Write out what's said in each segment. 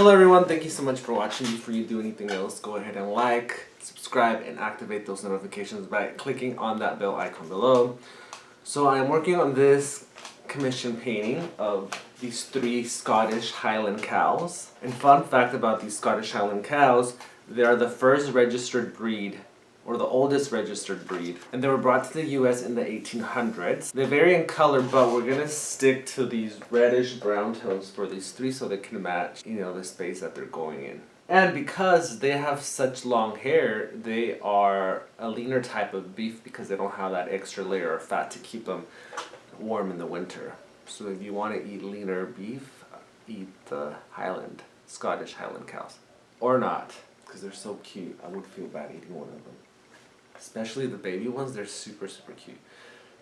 Hello everyone, thank you so much for watching. Before you do anything else, go ahead and like, subscribe, and activate those notifications by clicking on that bell icon below. So I am working on this commission painting of these 3 Scottish Highland cows. And fun fact about these Scottish Highland cows, they are the first registered breed, or the oldest registered breed. And they were brought to the US in the 1800s. They vary in color, but we're gonna stick to these reddish brown tones for these 3 so they can match, the space that they're going in. And because they have such long hair, they are a leaner type of beef because they don't have that extra layer of fat to keep them warm in the winter. So if you want to eat leaner beef, eat the Scottish Highland cows. Or not, because they're so cute. I would feel bad eating one of them. Especially the baby ones, they're super, super cute.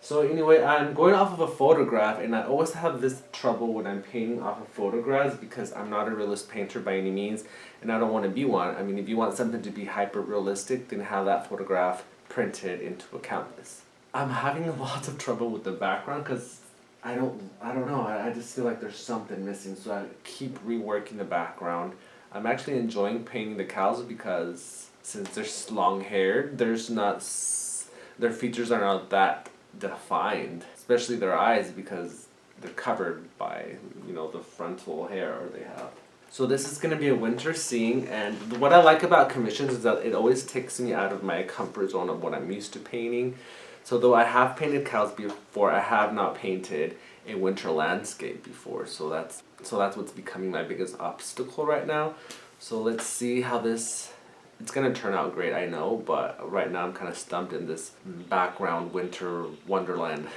So anyway, I'm going off of a photograph, and I always have this trouble when I'm painting off of photographs because I'm not a realist painter by any means, and I don't want to be one. I mean, if you want something to be hyper-realistic, then have that photograph printed into a canvas. I'm having lots of trouble with the background because I don't know, I just feel like there's something missing, so I keep reworking the background. I'm actually enjoying painting the cows because since they're long-haired, their features are not that defined, especially their eyes because they're covered by, the frontal hair they have. So this is going to be a winter scene, and what I like about commissions is that it always takes me out of my comfort zone of what I'm used to painting. So though I have painted cows before, I have not painted a winter landscape before. So that's what's becoming my biggest obstacle right now. So let's see how this. It's gonna turn out great, I know, but right now I'm kind of stumped in this background winter wonderland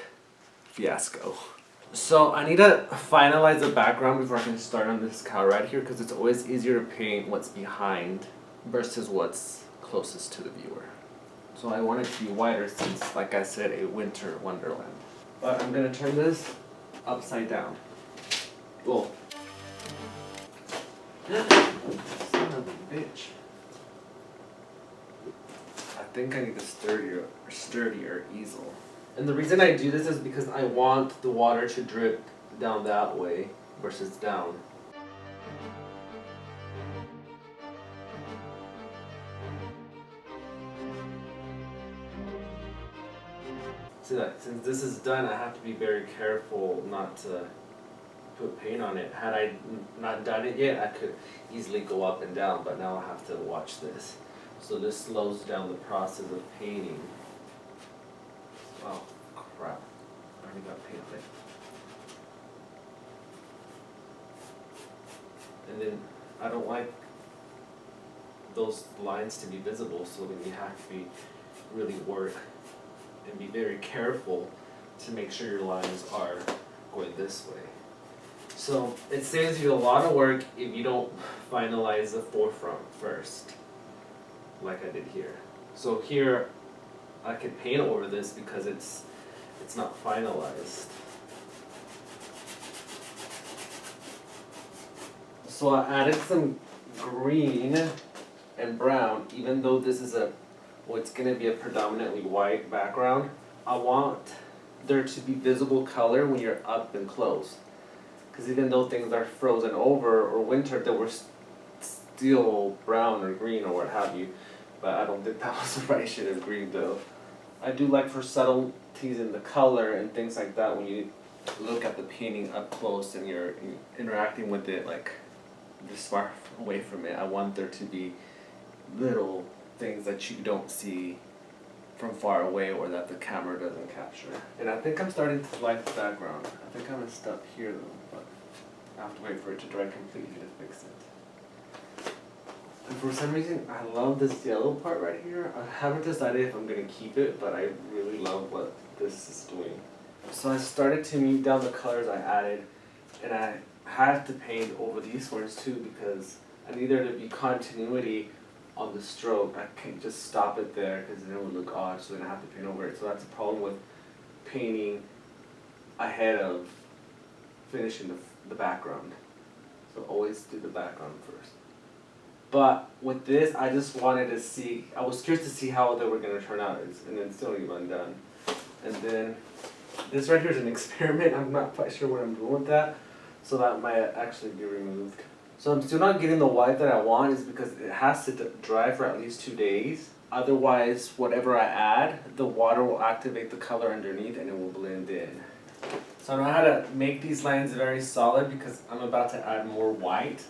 fiasco. So I need to finalize the background before I can start on this cow right here, because it's always easier to paint what's behind versus what's closest to the viewer. So I want it to be wider since, like I said, a winter wonderland. But I'm gonna turn this upside down. Whoa. Son of a bitch. I think I need a sturdier easel. And the reason I do this is because I want the water to drip down that way versus down. So that since this is done, I have to be very careful not to put paint on it. Had I not done it yet, I could easily go up and down, but now I have to watch this. So this slows down the process of painting. Oh crap, I already got paint on it. And then I don't like those lines to be visible, so then you have to really work and be very careful to make sure your lines are going this way. So it saves you a lot of work if you don't finalize the forefront first, like I did here. So here I could paint over this because it's not finalized. So I added some green and brown, even though this is it's going to be a predominantly white background. I want there to be visible color when you're up and close. Because even though things are frozen over or winter, they were still brown or green or what have you. But I don't think that was the right shade of green though. I do like for subtleties in the color and things like that when you look at the painting up close and you're interacting with it like this far away from it. I want there to be little things that you don't see from far away or that the camera doesn't capture. And I think I'm starting to like the background. I think I'm stuck here though, but I have to wait for it to dry completely to fix it. And for some reason, I love this yellow part right here. I haven't decided if I'm going to keep it, but I really love what this is doing. So I started to mute down the colors I added, and I had to paint over these ones too because I need there to be continuity on the stroke. I can't just stop it there because then it would look odd, so then I have to paint over it. So that's a problem with painting ahead of finishing the background. So always do the background first. But with this, I just wanted to see, I was curious to see how they were going to turn out, and then still even done. And then this right here is an experiment. I'm not quite sure what I'm doing with that, so that might actually be removed. So I'm still not getting the white that I want is because it has to dry for at least 2 days. Otherwise, whatever I add, the water will activate the color underneath and it will blend in. So I know how to make these lines very solid because I'm about to add more white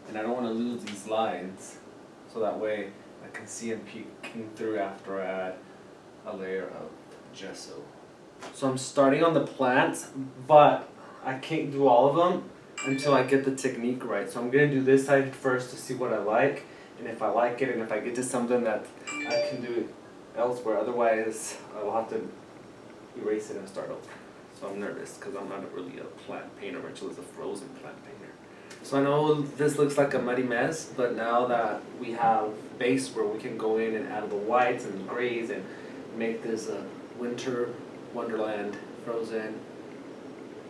and I don't want to lose these lines. So that way I can see them peeking through after I add a layer of gesso. So I'm starting on the plants, but I can't do all of them until I get the technique right. So I'm going to do this side first to see what I like, and if I like it, and if I get to something that I can do it elsewhere. Otherwise, I will have to erase it and start over. So I'm nervous because I'm not really a plant painter, Rachel is a frozen plant painter. So I know this looks like a muddy mess, but now that we have base where we can go in and add the whites and the grays and make this a winter wonderland frozen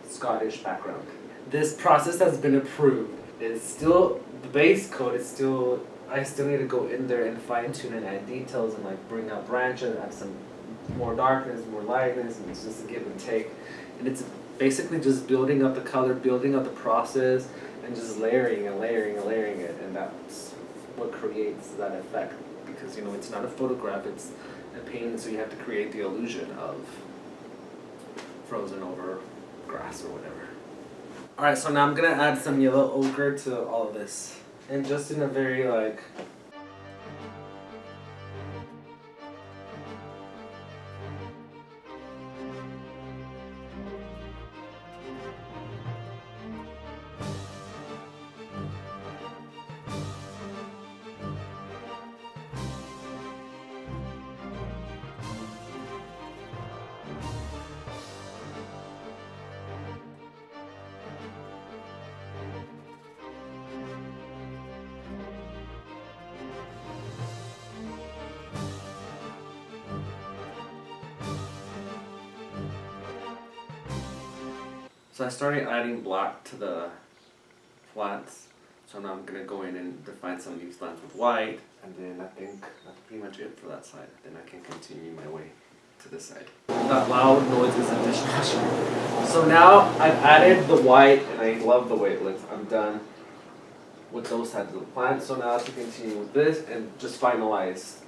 Scottish background. This process has been approved. It's still, the base coat is still, I still need to go in there and fine tune and add details and like bring out branches, add some more darkness, more lightness, and it's just a give and take. And it's basically just building up the color, building up the process, and just layering and layering and layering it, and that's what creates that effect. Because it's not a photograph, it's a painting, so you have to create the illusion of frozen over grass or whatever. Alright, so now I'm gonna add some yellow ochre to all of this. And just in a very So I started adding black to the plants. So now I'm going to go in and define some of these plants with white. And then I think that's pretty much it for that side. Then I can continue my way to this side. That loud noise is a dishwasher. So now I've added the white and I love the way it looks. I'm done with those sides of the plant. So now to continue with this and just finalize,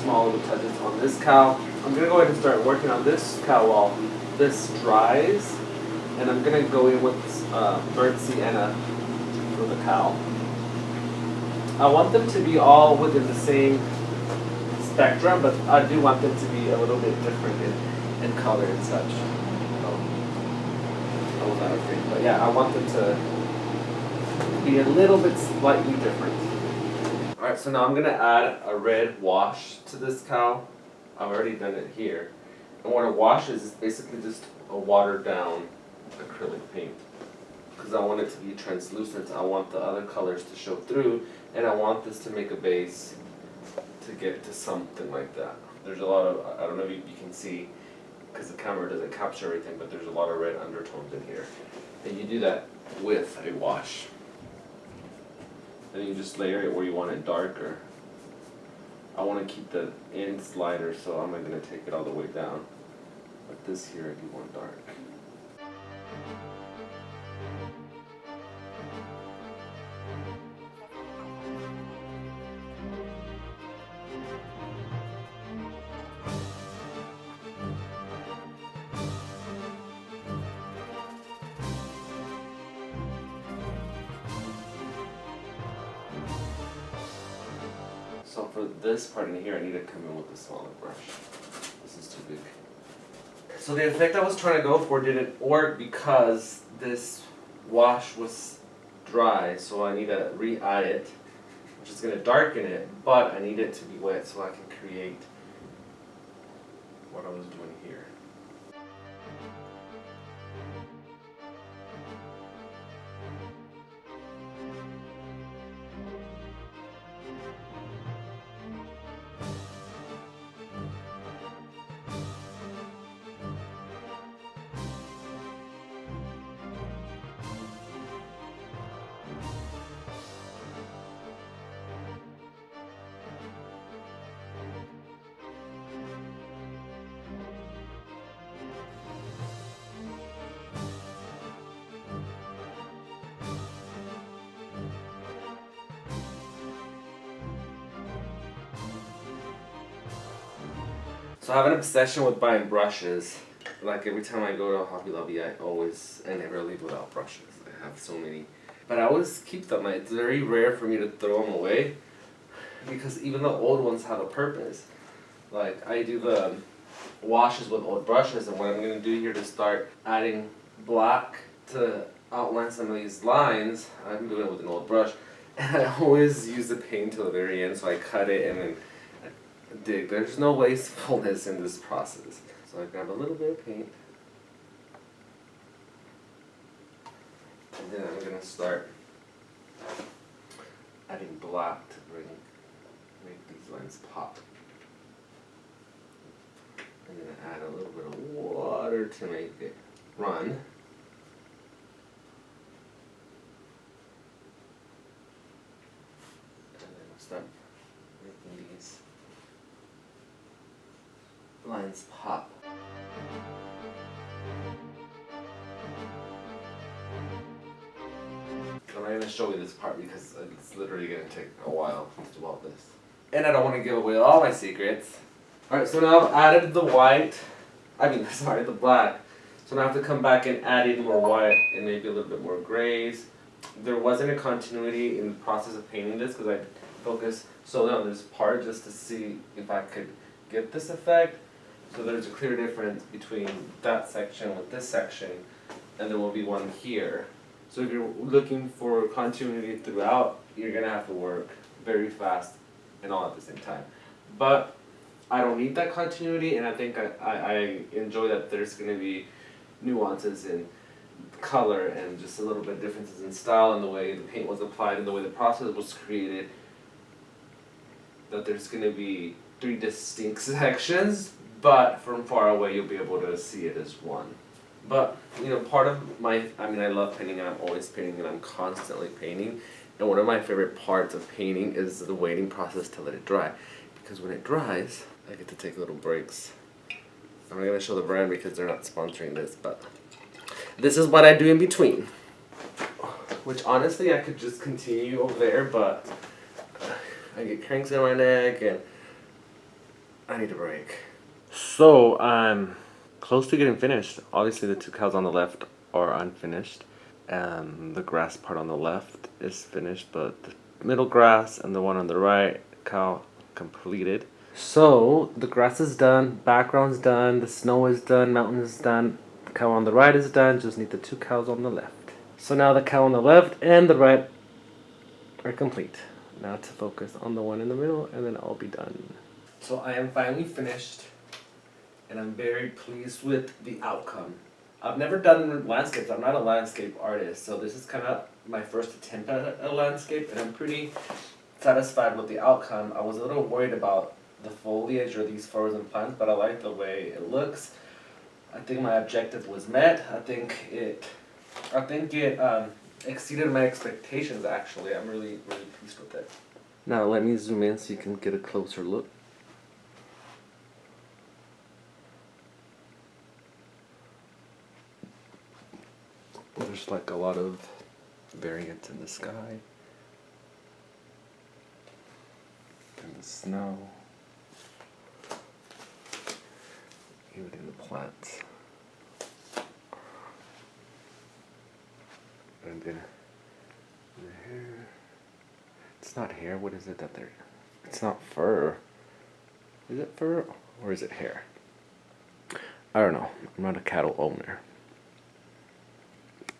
small little touches on this cow. I'm going to go ahead and start working on this cow while this dries. And I'm going to go in with burnt sienna for the cow. I want them to be all within the same spectrum, but I do want them to be a little bit different in color and such. But yeah, I want them to be a little bit slightly different. Alright, so now I'm going to add a red wash to this cow. I've already done it here. And what a wash is basically just a watered down acrylic paint, because I want it to be translucent. I want the other colors to show through, and I want this to make a base to get to something like that. There's a lot of, I don't know if you can see because the camera doesn't capture everything, but there's a lot of red undertones in here, and you do that with a wash. Then you just layer it where you want it darker. I want to keep the ends lighter, so I'm not going to take it all the way down, but this here I do want dark. So for this part in here, I need to come in with a smaller brush. This is too big. So the effect I was trying to go for didn't work because this wash was dry, so I need to re-add it, which is going to darken it, but I need it to be wet so I can create what I was doing here. So I have an obsession with buying brushes. Like every time I go to Hobby Lobby, I never leave without brushes. I have so many. But I always keep them. It's very rare for me to throw them away because even the old ones have a purpose. Like I do the washes with old brushes, and what I'm going to do here to start adding black to outline some of these lines, I'm doing it with an old brush. And I always use the paint till the very end, so I cut it and then dig. There's no wastefulness in this process. So I grab a little bit of paint, and then I'm gonna start adding black to make these lines pop. I'm gonna add a little bit of water to make it run. And then I'll start making these lines pop. I'm not going to show you this part because it's literally going to take a while to do all this. And I don't want to give away all my secrets. Alright, so now I've added the the black. So now I have to come back and add in more white and maybe a little bit more grays. There wasn't a continuity in the process of painting this because I focused solely on this part just to see if I could get this effect. So there's a clear difference between that section with this section, and there will be one here. So if you're looking for continuity throughout, you're going to have to work very fast and all at the same time. But I don't need that continuity, and I think I enjoy that there's going to be nuances in color and just a little bit differences in style and the way the paint was applied and the way the process was created. That there's going to be 3 distinct sections, but from far away you'll be able to see it as one. But, part of my, I love painting and I'm always painting and I'm constantly painting. And one of my favorite parts of painting is the waiting process to let it dry. Because when it dries, I get to take little breaks. I'm not going to show the brand because they're not sponsoring this, but this is what I do in between. Which honestly I could just continue over there, but I get cranks in my neck and I need a break. So I'm close to getting finished. Obviously the 2 cows on the left are unfinished and the grass part on the left is finished, but the middle grass and the one on the right cow completed. So the grass is done, background's done, the snow is done, mountain is done, the cow on the right is done, just need the 2 cows on the left. So now the cow on the left and the right are complete. Now to focus on the one in the middle and then I'll be done. So I am finally finished and I'm very pleased with the outcome. I've never done landscapes. I'm not a landscape artist, so this is kind of my first attempt at a landscape, and I'm pretty satisfied with the outcome. I was a little worried about the foliage or these flowers and plants, but I like the way it looks. I think my objective was met. I think it exceeded my expectations. Actually, I'm really pleased with it. Now let me zoom in so you can get a closer look. There's like a lot of variance in the sky and the snow, even in the plants. And then the hair. It's not hair. What is it that they're? It's not fur. Is it fur or is it hair? I don't know. I'm not a cattle owner.